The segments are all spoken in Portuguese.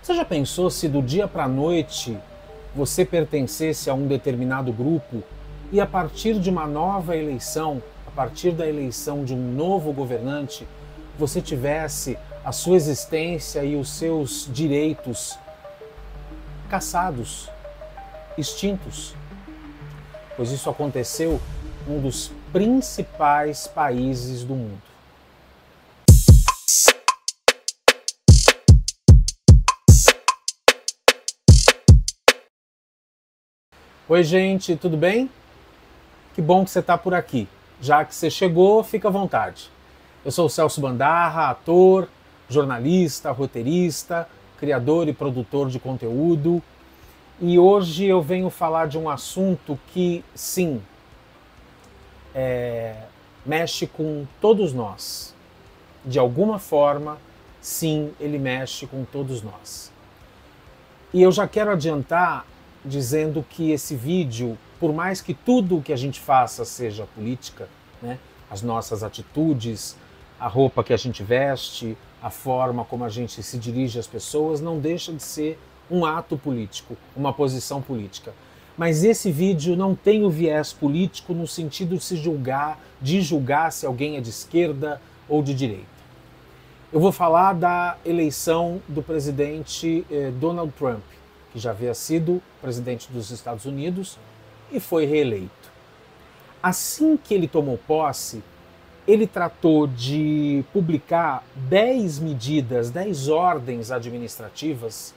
Você já pensou se do dia para a noite você pertencesse a um determinado grupo e a partir de uma nova eleição, a partir da eleição de um novo governante, você tivesse a sua existência e os seus direitos cassados, extintos? Pois isso aconteceu em um dos principais países do mundo. Oi gente, tudo bem? Que bom que você está por aqui. Já que você chegou, fica à vontade. Eu sou o Celso Bandarra, ator, jornalista, roteirista, criador e produtor de conteúdo. E hoje eu venho falar de um assunto que, sim, mexe com todos nós. De alguma forma, sim, ele mexe com todos nós. E eu já quero adiantar dizendo que esse vídeo, por mais que tudo o que a gente faça seja política, né, as nossas atitudes, a roupa que a gente veste, a forma como a gente se dirige às pessoas, não deixa de ser um ato político, uma posição política. Mas esse vídeo não tem o viés político no sentido de julgar se alguém é de esquerda ou de direita. Eu vou falar da eleição do presidente Donald Trump, que já havia sido presidente dos Estados Unidos e foi reeleito. Assim que ele tomou posse, ele tratou de publicar 10 medidas, 10 ordens administrativas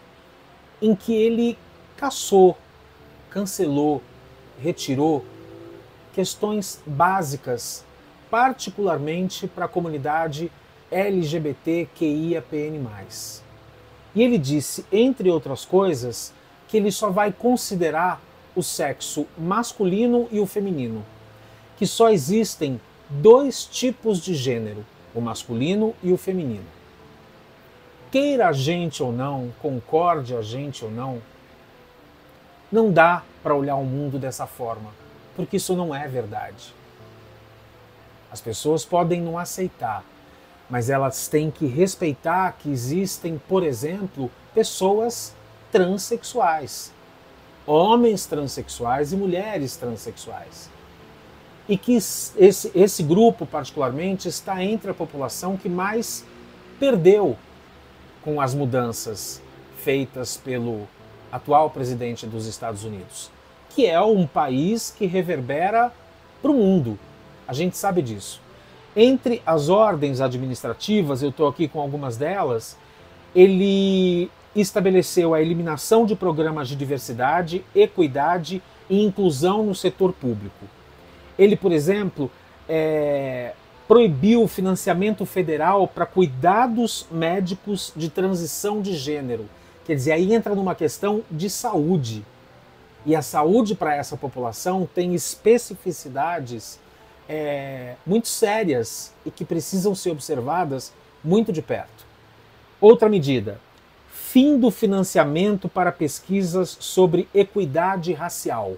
em que ele cassou, cancelou, retirou questões básicas, particularmente para a comunidade LGBTQIAPN+. E ele disse, entre outras coisas, que ele só vai considerar o sexo masculino e o feminino, que só existem dois tipos de gênero, o masculino e o feminino. Queira a gente ou não, concorde a gente ou não, não dá para olhar o mundo dessa forma, porque isso não é verdade. As pessoas podem não aceitar, mas elas têm que respeitar que existem, por exemplo, pessoas transexuais, homens transexuais e mulheres transexuais. E que esse grupo, particularmente, está entre a população que mais perdeu com as mudanças feitas pelo atual presidente dos Estados Unidos, que é um país que reverbera para o mundo. A gente sabe disso. Entre as ordens administrativas, eu estou aqui com algumas delas, ele estabeleceu a eliminação de programas de diversidade, equidade e inclusão no setor público. Ele, por exemplo, proibiu o financiamento federal para cuidados médicos de transição de gênero. Quer dizer, aí entra numa questão de saúde. E a saúde para essa população tem especificidades muito sérias e que precisam ser observadas muito de perto. Outra medida, fim do financiamento para pesquisas sobre equidade racial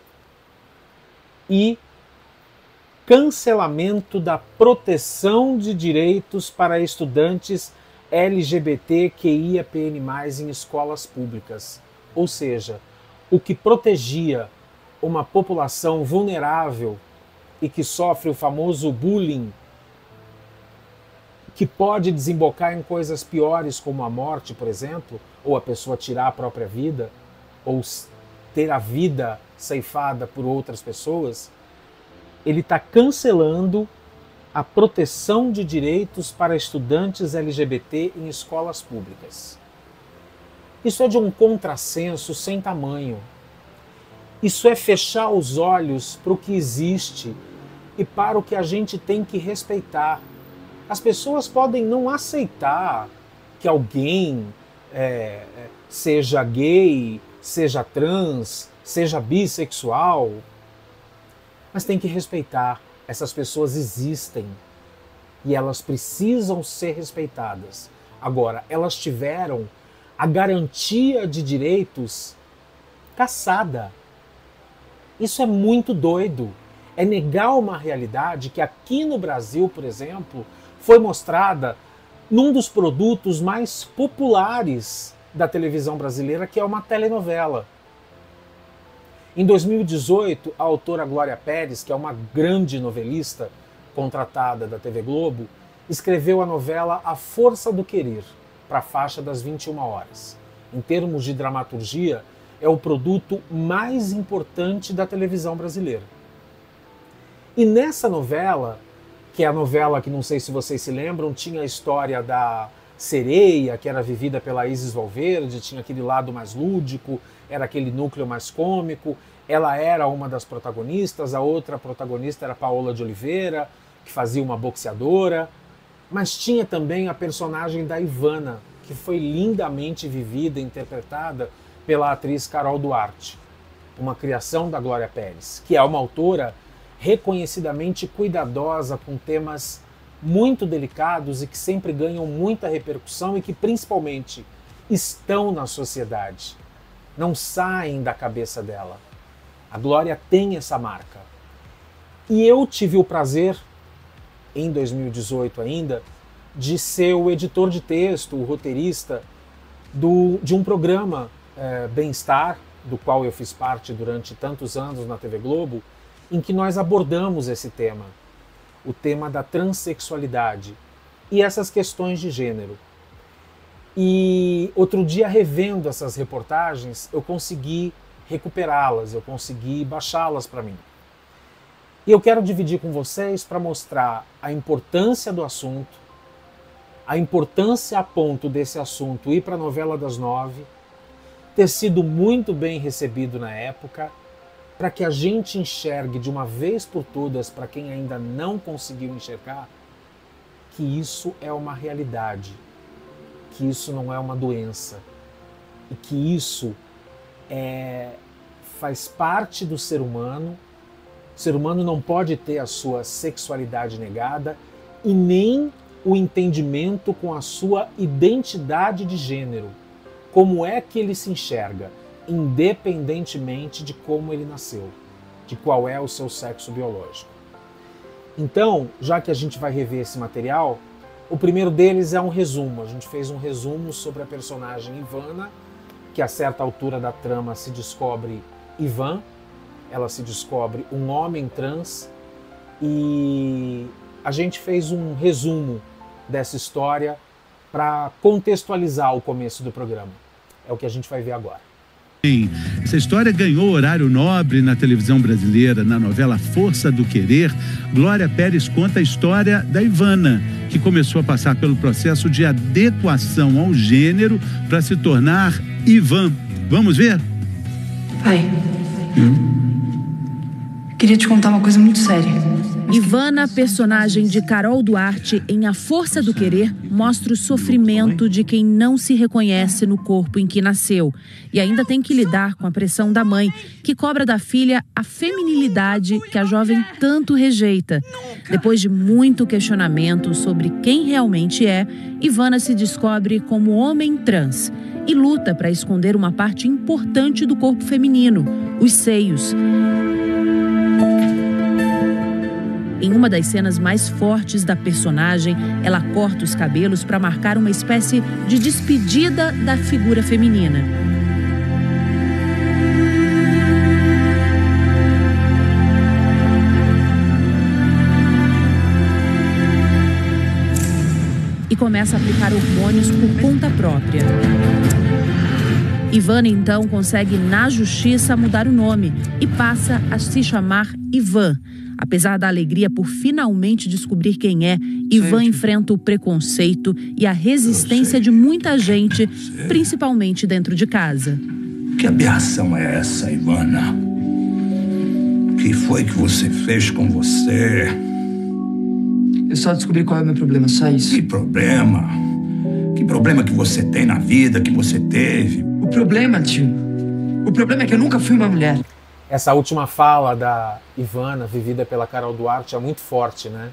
e cancelamento da proteção de direitos para estudantes LGBTQIAPN+, em escolas públicas. Ou seja, o que protegia uma população vulnerável e que sofre o famoso bullying, que pode desembocar em coisas piores como a morte, por exemplo, ou a pessoa tirar a própria vida, ou ter a vida ceifada por outras pessoas, ele está cancelando a proteção de direitos para estudantes LGBT em escolas públicas. Isso é de um contrassenso sem tamanho. Isso é fechar os olhos para o que existe e para o que a gente tem que respeitar. As pessoas podem não aceitar que alguém seja gay, seja trans, seja bissexual, mas tem que respeitar. Essas pessoas existem e elas precisam ser respeitadas. Agora, elas tiveram a garantia de direitos cassada. Isso é muito doido. É negar uma realidade que aqui no Brasil, por exemplo, foi mostrada num dos produtos mais populares da televisão brasileira, que é uma telenovela. Em 2018, a autora Glória Pérez, que é uma grande novelista contratada da TV Globo, escreveu a novela A Força do Querer, para a faixa das 21 horas. Em termos de dramaturgia, é o produto mais importante da televisão brasileira. E nessa novela, que é a novela que não sei se vocês se lembram, tinha a história da sereia, que era vivida pela Isis Valverde, tinha aquele lado mais lúdico, era aquele núcleo mais cômico, ela era uma das protagonistas, a outra protagonista era Paola de Oliveira, que fazia uma boxeadora, mas tinha também a personagem da Ivana, que foi lindamente vivida e interpretada pela atriz Carol Duarte, uma criação da Glória Pérez, que é uma autora reconhecidamente cuidadosa com temas muito delicados e que sempre ganham muita repercussão e que principalmente estão na sociedade, não saem da cabeça dela. A Glória tem essa marca. E eu tive o prazer, em 2018 ainda, de ser o editor de texto, o roteirista de um programa Bem-Estar, do qual eu fiz parte durante tantos anos na TV Globo, em que nós abordamos esse tema, o tema da transexualidade e essas questões de gênero. E outro dia, revendo essas reportagens, eu consegui recuperá-las, eu consegui baixá-las para mim. E eu quero dividir com vocês para mostrar a importância do assunto, a importância a ponto desse assunto ir para a novela das 9, ter sido muito bem recebido na época, para que a gente enxergue de uma vez por todas, para quem ainda não conseguiu enxergar, que isso é uma realidade, que isso não é uma doença, e que isso faz parte do ser humano. O ser humano não pode ter a sua sexualidade negada e nem o entendimento com a sua identidade de gênero, como é que ele se enxerga, independentemente de como ele nasceu, de qual é o seu sexo biológico. Então, já que a gente vai rever esse material, o primeiro deles é um resumo. A gente fez um resumo sobre a personagem Ivana, que a certa altura da trama se descobre Ivan, ela se descobre um homem trans, e a gente fez um resumo dessa história para contextualizar o começo do programa. É o que a gente vai ver agora. Essa história ganhou horário nobre na televisão brasileira. Na novela Força do Querer, Glória Pérez conta a história da Ivana, que começou a passar pelo processo de adequação ao gênero para se tornar Ivan. Vamos ver? Pai, queria te contar uma coisa muito séria. Ivana, personagem de Carol Duarte em A Força do Querer, mostra o sofrimento de quem não se reconhece no corpo em que nasceu e ainda tem que lidar com a pressão da mãe, que cobra da filha a feminilidade que a jovem tanto rejeita. Depois de muito questionamento sobre quem realmente é, Ivana se descobre como homem trans e luta para esconder uma parte importante do corpo feminino, os seios. Em uma das cenas mais fortes da personagem, ela corta os cabelos para marcar uma espécie de despedida da figura feminina. E começa a aplicar hormônios por conta própria. Ivana então consegue na justiça mudar o nome e passa a se chamar Ivan. Apesar da alegria por finalmente descobrir quem é, Ivan enfrenta o preconceito e a resistência de muita gente, principalmente dentro de casa. Que aberração é essa, Ivana? O que foi que você fez com você? Eu só descobri qual é o meu problema, só isso. Que problema? Que problema que você tem na vida, que você teve? O problema, tio, o problema é que eu nunca fui uma mulher. Essa última fala da Ivana, vivida pela Carol Duarte, é muito forte, né?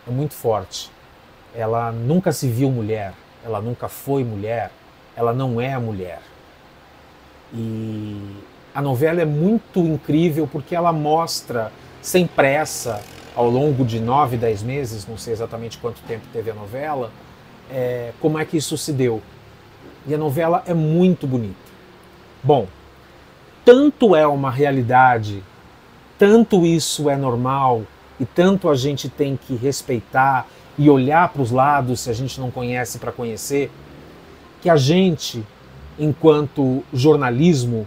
É muito forte. Ela nunca se viu mulher, ela nunca foi mulher, ela não é mulher. E a novela é muito incrível porque ela mostra, sem pressa, ao longo de 9, 10 meses, não sei exatamente quanto tempo teve a novela, como é que isso se deu. E a novela é muito bonita. Bom, tanto é uma realidade, tanto isso é normal e tanto a gente tem que respeitar e olhar para os lados se a gente não conhece para conhecer, que a gente, enquanto jornalismo,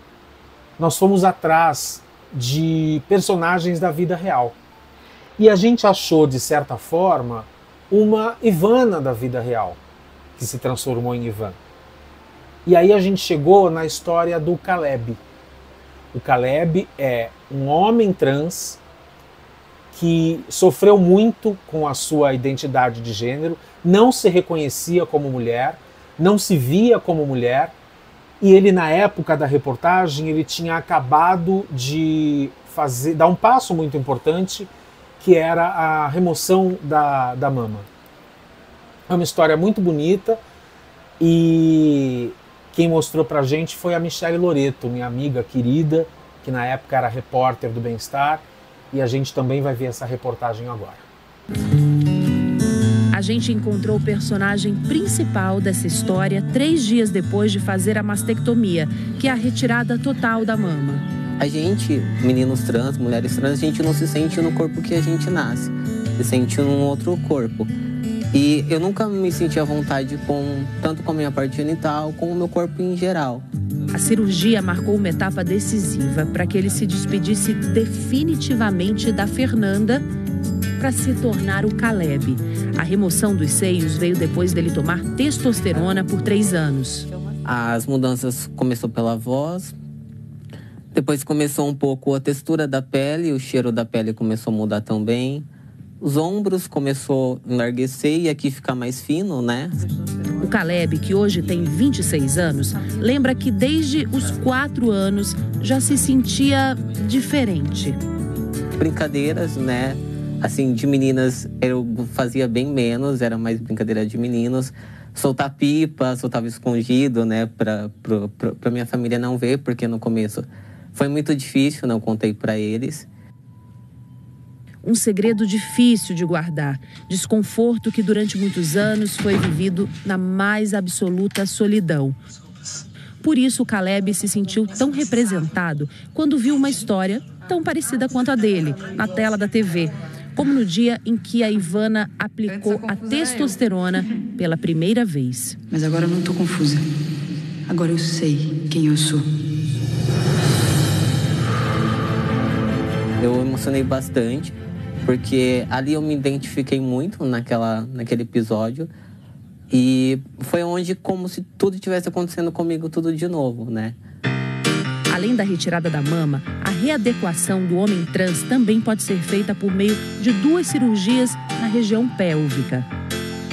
nós fomos atrás de personagens da vida real. E a gente achou, de certa forma, uma Ivana da vida real, que se transformou em Ivan. E aí a gente chegou na história do Caleb. O Caleb é um homem trans que sofreu muito com a sua identidade de gênero, não se reconhecia como mulher, não se via como mulher, e ele, na época da reportagem, ele tinha acabado de dar um passo muito importante, que era a remoção da mama. É uma história muito bonita, e quem mostrou pra gente foi a Michele Loreto, minha amiga querida, que na época era repórter do Bem-Estar, e a gente também vai ver essa reportagem agora. A gente encontrou o personagem principal dessa história 3 dias depois de fazer a mastectomia, que é a retirada total da mama. A gente, meninos trans, mulheres trans, a gente não se sente no corpo que a gente nasce, se sente num outro corpo. E eu nunca me senti à vontade tanto com a minha parte genital, como o meu corpo em geral. A cirurgia marcou uma etapa decisiva para que ele se despedisse definitivamente da Fernanda para se tornar o Caleb. A remoção dos seios veio depois dele tomar testosterona por 3 anos. As mudanças começou pela voz, depois começou um pouco a textura da pele, o cheiro da pele começou a mudar também. Os ombros começou a enlarguecer e aqui ficar mais fino, né? O Caleb, que hoje tem 26 anos, lembra que desde os 4 anos já se sentia diferente. Brincadeiras, né? Assim, de meninas eu fazia bem menos, era mais brincadeira de meninos. Soltar pipa, soltava escondido, né? Pra minha família não ver, porque no começo foi muito difícil, não contei pra eles. Um segredo difícil de guardar, desconforto que durante muitos anos foi vivido na mais absoluta solidão. Por isso o Caleb se sentiu tão representado quando viu uma história tão parecida quanto a dele, na tela da TV, como no dia em que a Ivana aplicou a testosterona pela primeira vez. Mas agora eu não tô confusa. Agora eu sei quem eu sou. Eu emocionei bastante, porque ali eu me identifiquei muito naquele episódio. E foi onde, como se tudo estivesse acontecendo comigo, tudo de novo, né? Além da retirada da mama, a readequação do homem trans também pode ser feita por meio de 2 cirurgias na região pélvica.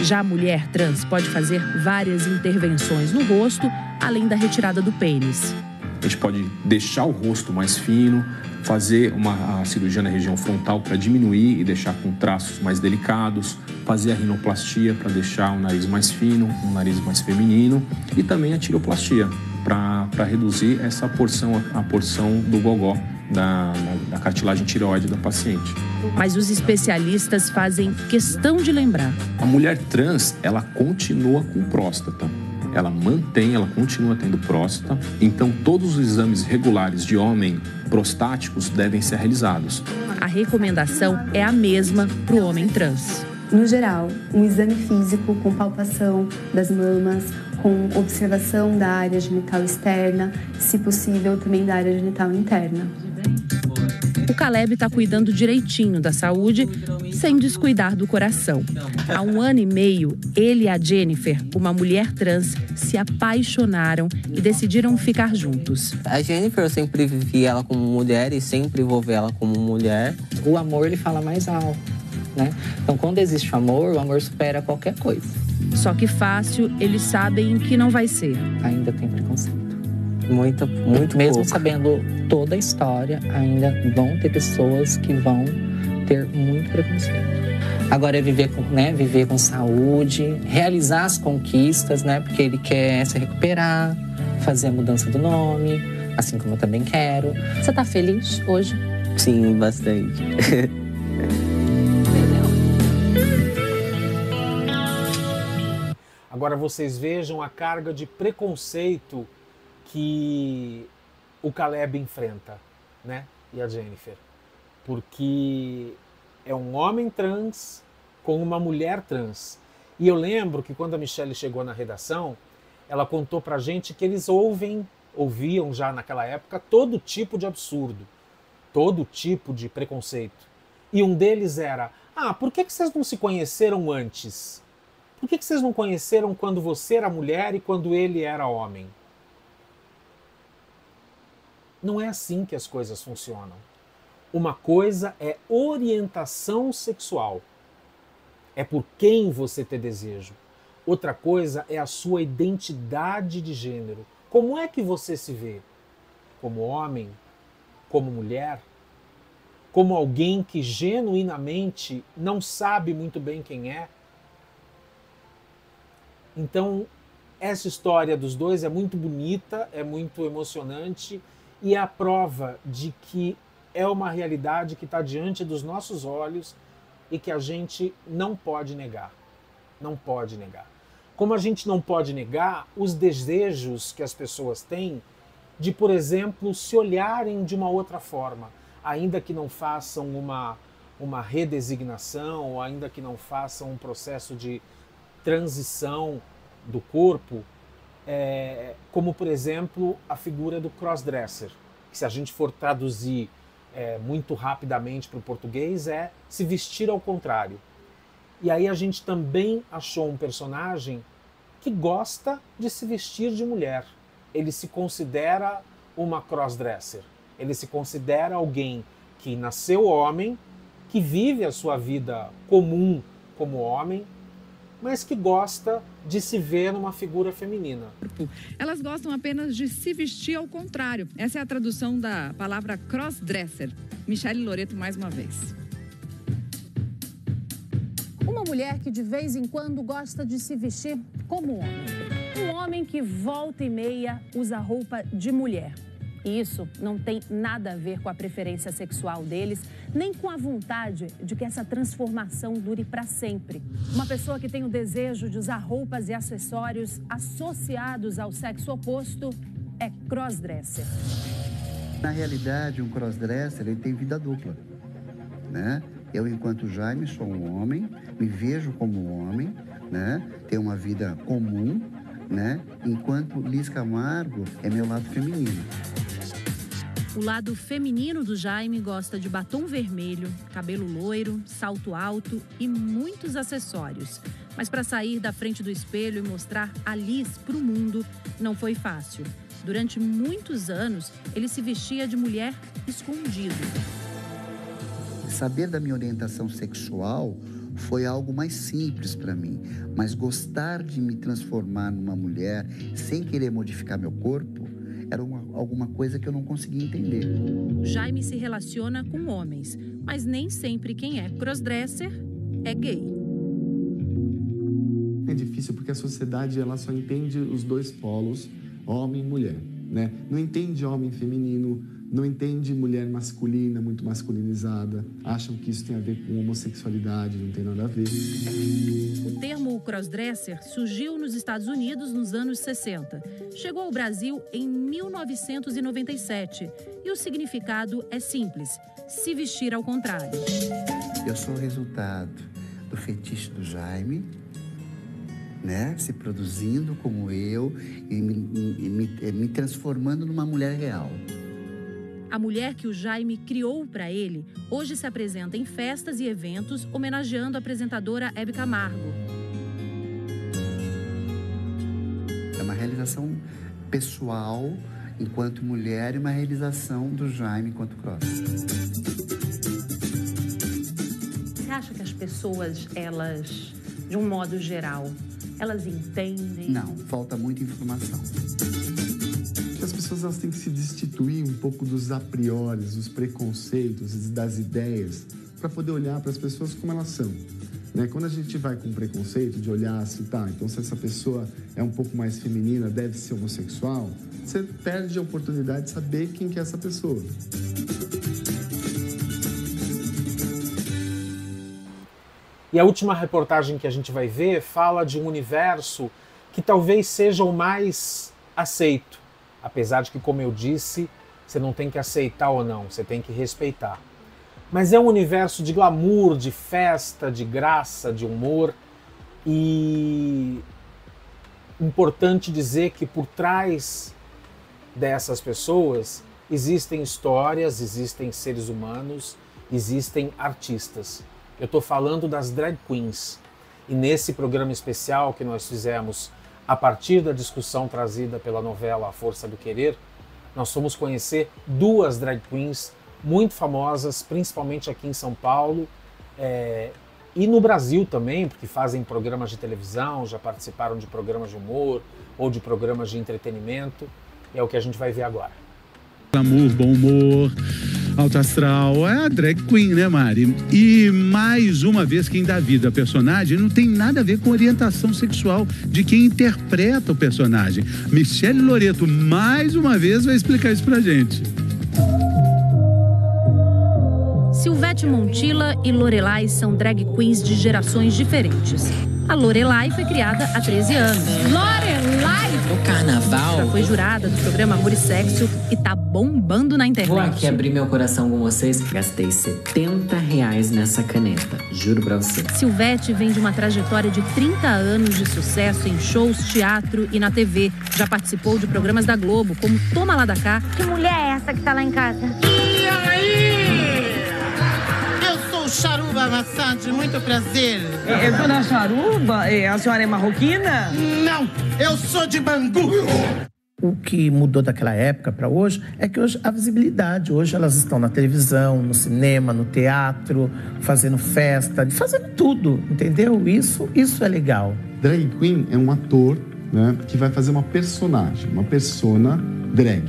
Já a mulher trans pode fazer várias intervenções no rosto, além da retirada do pênis. A gente pode deixar o rosto mais fino, fazer uma cirurgia na região frontal para diminuir e deixar com traços mais delicados, fazer a rinoplastia para deixar um nariz mais fino, um nariz mais feminino, e também a tireoplastia para reduzir essa porção, a porção do gogó da cartilagem tireoide da paciente. Mas os especialistas fazem questão de lembrar. A mulher trans, ela continua com próstata. Ela continua tendo próstata, então todos os exames regulares de homem prostáticos devem ser realizados. A recomendação é a mesma para o homem trans. No geral, um exame físico com palpação das mamas, com observação da área genital externa, se possível também da área genital interna. O Caleb está cuidando direitinho da saúde, sem descuidar do coração. Há 1 ano e meio, ele e a Jennifer, uma mulher trans, se apaixonaram e decidiram ficar juntos. A Jennifer, eu sempre vi ela como mulher e sempre vou ver ela como mulher. O amor, ele fala mais alto, né? Então, quando existe amor, o amor supera qualquer coisa. Só que fácil, eles sabem que não vai ser. Ainda tem preconceito. Muito Mesmo pouco. sabendo toda a história, ainda vão ter pessoas que vão ter muito preconceito. Agora é viver com saúde, realizar as conquistas, né? Porque ele quer se recuperar, fazer a mudança do nome, assim como eu também quero. Você tá feliz hoje? Sim, bastante. Agora vocês vejam a carga de preconceito que o Caleb enfrenta, né? E a Jennifer. Porque é um homem trans com uma mulher trans. E eu lembro que quando a Michelle chegou na redação, ela contou pra gente que eles ouviam já naquela época todo tipo de absurdo, todo tipo de preconceito. E um deles era: por que vocês não se conheceram antes? Por que vocês não conheceram quando você era mulher e quando ele era homem? Não é assim que as coisas funcionam. Uma coisa é orientação sexual. É por quem você tem desejo. Outra coisa é a sua identidade de gênero. Como é que você se vê? Como homem? Como mulher? Como alguém que genuinamente não sabe muito bem quem é? Então, essa história dos dois é muito bonita, é muito emocionante e é a prova de que é uma realidade que está diante dos nossos olhos e que a gente não pode negar. Não pode negar. Como a gente não pode negar os desejos que as pessoas têm de, por exemplo, se olharem de uma outra forma, ainda que não façam uma redesignação, ou ainda que não façam um processo de transição do corpo, como, por exemplo, a figura do crossdresser, que se a gente for traduzir muito rapidamente para o português, é se vestir ao contrário. E aí a gente também achou um personagem que gosta de se vestir de mulher. Ele se considera uma crossdresser. Ele se considera alguém que nasceu homem, que vive a sua vida comum como homem, mas que gosta de se ver numa figura feminina. Elas gostam apenas de se vestir ao contrário. Essa é a tradução da palavra crossdresser. Michelle Loreto mais uma vez. Uma mulher que de vez em quando gosta de se vestir como homem. Um homem que volta e meia usa roupa de mulher. E isso não tem nada a ver com a preferência sexual deles, nem com a vontade de que essa transformação dure para sempre. Uma pessoa que tem o desejo de usar roupas e acessórios associados ao sexo oposto é crossdresser. Na realidade, um crossdresser ele tem vida dupla, né? Eu, enquanto Jaime, sou um homem, me vejo como homem, né? Tenho uma vida comum, né? Enquanto Liz Camargo é meu lado feminino. O lado feminino do Jaime gosta de batom vermelho, cabelo loiro, salto alto e muitos acessórios. Mas para sair da frente do espelho e mostrar a Liz para o mundo não foi fácil. Durante muitos anos, ele se vestia de mulher escondido. Saber da minha orientação sexual foi algo mais simples para mim, mas gostar de me transformar numa mulher sem querer modificar meu corpo era alguma coisa que eu não conseguia entender. Jaime se relaciona com homens, mas nem sempre quem é crossdresser é gay. É difícil porque a sociedade ela só entende os dois polos, homem e mulher, né? Não entende homem feminino, não entende mulher masculina, muito masculinizada. Acham que isso tem a ver com homossexualidade, não tem nada a ver. O termo crossdresser surgiu nos Estados Unidos nos anos 60. Chegou ao Brasil em 1997. E o significado é simples: se vestir ao contrário. Eu sou o resultado do fetiche do Jaime, né? Se produzindo como eu e me transformando numa mulher real. A mulher que o Jaime criou para ele hoje se apresenta em festas e eventos homenageando a apresentadora Hebe Camargo. É uma realização pessoal enquanto mulher e uma realização do Jaime enquanto cross. Você acha que as pessoas, elas, de um modo geral, elas entendem? Não, falta muita informação. As pessoas elas têm que se destituir um pouco dos a priori, dos preconceitos, das ideias, para poder olhar para as pessoas como elas são. Né? Quando a gente vai com preconceito de olhar assim, tá, então se essa pessoa é um pouco mais feminina, deve ser homossexual, você perde a oportunidade de saber quem que é essa pessoa. E a última reportagem que a gente vai ver fala de um universo que talvez seja o mais aceito, apesar de que, como eu disse, você não tem que aceitar ou não, você tem que respeitar. Mas é um universo de glamour, de festa, de graça, de humor, e importante dizer que por trás dessas pessoas existem histórias, existem seres humanos, existem artistas. Eu estou falando das drag queens. E nesse programa especial que nós fizemos a partir da discussão trazida pela novela A Força do Querer, nós fomos conhecer duas drag queens muito famosas, principalmente aqui em São Paulo e no Brasil também, porque fazem programas de televisão, já participaram de programas de humor ou de programas de entretenimento. E é o que a gente vai ver agora. Amor, bom humor, alto astral, é a drag queen, né, Mari? E mais uma vez, quem dá vida ao personagem não tem nada a ver com orientação sexual de quem interpreta o personagem. Michelle Loreto, mais uma vez, vai explicar isso pra gente. Silvete Montilla e Lorelai são drag queens de gerações diferentes. A Lorelai foi criada há 13 anos. Lorelai! O carnaval. Já foi jurada do programa Amor e Sexo e tá bombando na internet. Vou aqui abrir meu coração com vocês. Gastei R$70 nessa caneta, juro pra você. Silvete vem de uma trajetória de 30 anos de sucesso em shows, teatro e na TV. Já participou de programas da Globo, como Toma Lá da Cá. Que mulher é essa que tá lá em casa? E aí? Charuba Massad, muito prazer. Dona Charuba, a senhora é marroquina? Não, eu sou de Bangu. O que mudou daquela época para hoje é que hoje a visibilidade, hoje elas estão na televisão, no cinema, no teatro, fazendo festa, fazendo tudo, entendeu? Isso é legal. Drag queen é um ator, né, que vai fazer uma personagem, uma persona drag,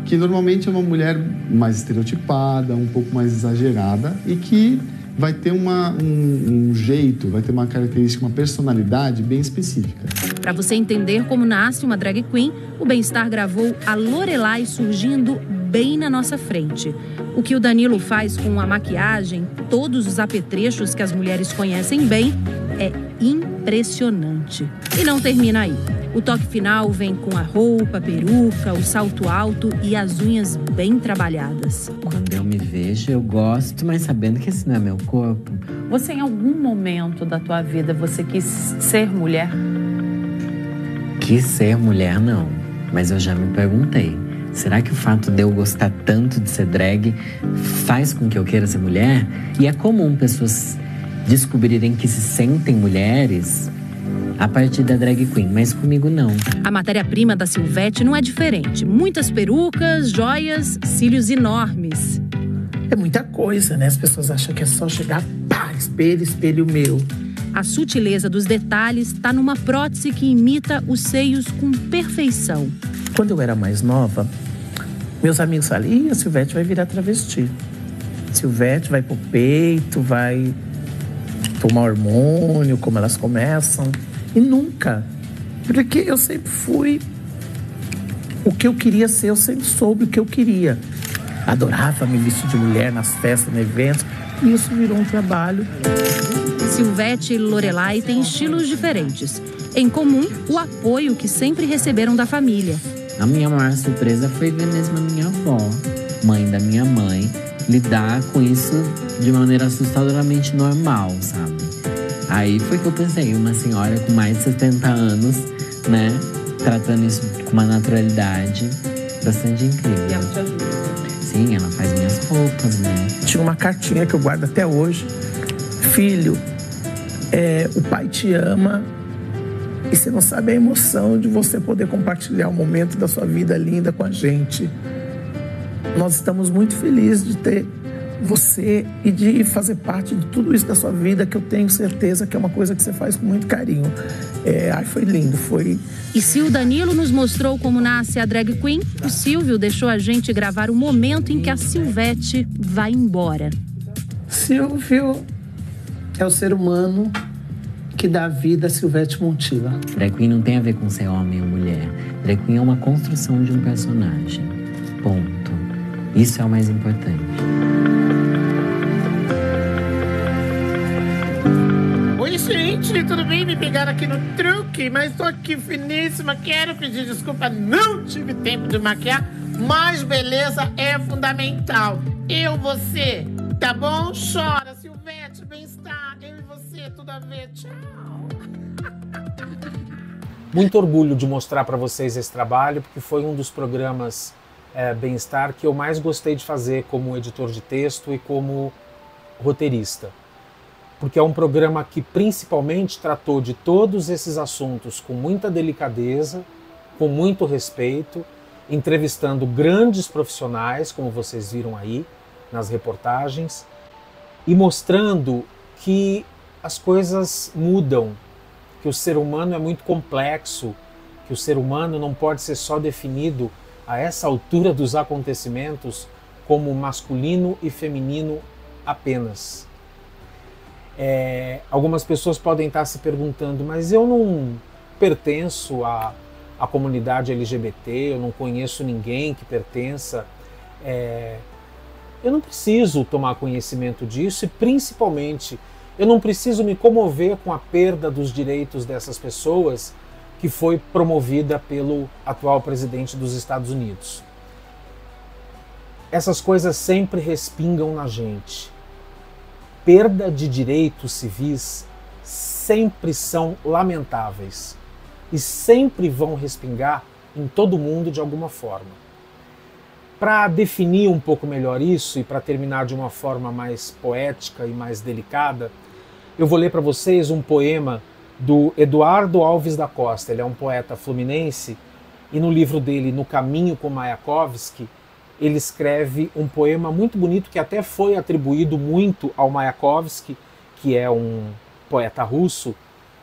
que normalmente é uma mulher mais estereotipada, um pouco mais exagerada e que vai ter um jeito, vai ter uma característica, uma personalidade bem específica. Para você entender como nasce uma drag queen, o Bem-Estar gravou a Lorelai surgindo bem na nossa frente. O que o Danilo faz com a maquiagem, todos os apetrechos que as mulheres conhecem bem, é impressionante. E não termina aí. O toque final vem com a roupa, a peruca, o salto alto e as unhas bem trabalhadas. Quando eu me vejo, eu gosto, mas sabendo que esse não é meu corpo. Você, em algum momento da tua vida, você quis ser mulher? Quis ser mulher, não. Mas eu já me perguntei. Será que o fato de eu gostar tanto de ser drag faz com que eu queira ser mulher? E é comum pessoas descobrirem que se sentem mulheres a partir da drag queen, mas comigo não. A matéria-prima da Silvete não é diferente. Muitas perucas, joias, cílios enormes. É muita coisa, né? As pessoas acham que é só chegar, pá, espelho, espelho meu. A sutileza dos detalhes está numa prótese que imita os seios com perfeição. Quando eu era mais nova, meus amigos falavam, a Silvete vai virar travesti. Silvete vai pro peito, vai tomar hormônio, como elas começam. E nunca. Porque eu sempre fui o que eu queria ser, eu sempre soube o que eu queria. Adorava me vestir de mulher nas festas, nos eventos. E isso virou um trabalho. Silvete e Lorelai têm estilos diferentes. Em comum, o apoio que sempre receberam da família. A minha maior surpresa foi ver mesmo a minha avó, mãe da minha mãe, lidar com isso de maneira assustadoramente normal, sabe? Aí foi que eu pensei, uma senhora com mais de 70 anos, né, tratando isso com uma naturalidade bastante incrível. E ela te ajuda? Sim, ela faz minhas roupas, né? Tinha uma cartinha que eu guardo até hoje. Filho, o pai te ama e você não sabe a emoção de você poder compartilhar um momento da sua vida linda com a gente. Nós estamos muito felizes de ter você e de fazer parte de tudo isso da sua vida, que eu tenho certeza que é uma coisa que você faz com muito carinho. Foi lindo, foi... E se o Danilo nos mostrou como nasce a drag queen, o Silvio deixou a gente gravar o momento em que a Silvete vai embora. Silvio é o ser humano que dá vida a Silvete Montilla. Drag queen não tem a ver com ser homem ou mulher. Drag queen é uma construção de um personagem. Ponto. Isso é o mais importante. Oi, gente, tudo bem? Me pegaram aqui no truque, mas tô aqui finíssima. Quero pedir desculpa, não tive tempo de maquiar, mas beleza é fundamental. Eu, você, tá bom? Chora, Silvete, bem-estar. Eu e você, tudo a ver. Tchau. Muito orgulho de mostrar para vocês esse trabalho, porque foi um dos programas Bem-Estar que eu mais gostei de fazer como editor de texto e como roteirista. Porque é um programa que principalmente tratou de todos esses assuntos com muita delicadeza, com muito respeito, entrevistando grandes profissionais, como vocês viram aí nas reportagens, e mostrando que as coisas mudam, que o ser humano é muito complexo, que o ser humano não pode ser só definido a essa altura dos acontecimentos como masculino e feminino apenas. Algumas pessoas podem estar se perguntando, mas eu não pertenço à comunidade LGBT, eu não conheço ninguém que pertença. Eu não preciso tomar conhecimento disso e, principalmente, eu não preciso me comover com a perda dos direitos dessas pessoas que foi promovida pelo atual presidente dos Estados Unidos. Essas coisas sempre respingam na gente. Perda de direitos civis sempre são lamentáveis e sempre vão respingar em todo mundo de alguma forma. Para definir um pouco melhor isso e para terminar de uma forma mais poética e mais delicada, eu vou ler para vocês um poema do Eduardo Alves da Costa. Ele é um poeta fluminense e no livro dele, No Caminho com Mayakovsky, ele escreve um poema muito bonito que até foi atribuído muito ao Mayakovsky, que é um poeta russo,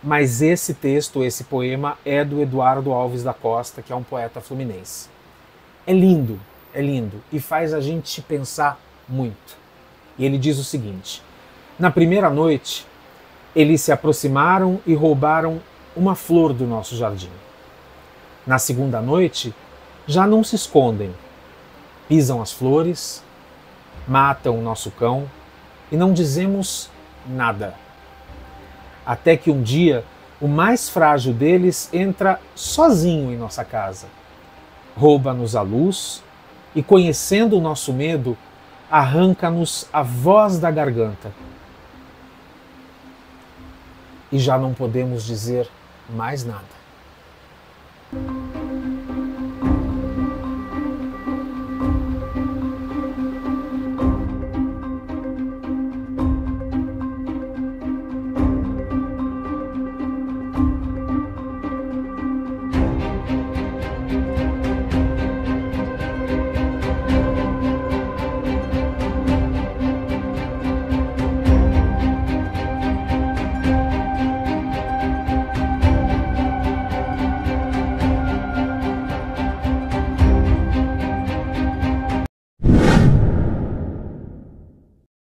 mas esse texto, esse poema, é do Eduardo Alves da Costa, que é um poeta fluminense. É lindo e faz a gente pensar muito. E ele diz o seguinte: na primeira noite, eles se aproximaram e roubaram uma flor do nosso jardim. Na segunda noite, já não se escondem. Pisam as flores, matam o nosso cão e não dizemos nada. Até que um dia, o mais frágil deles entra sozinho em nossa casa. Rouba-nos a luz e, conhecendo o nosso medo, arranca-nos a voz da garganta. E já não podemos dizer mais nada.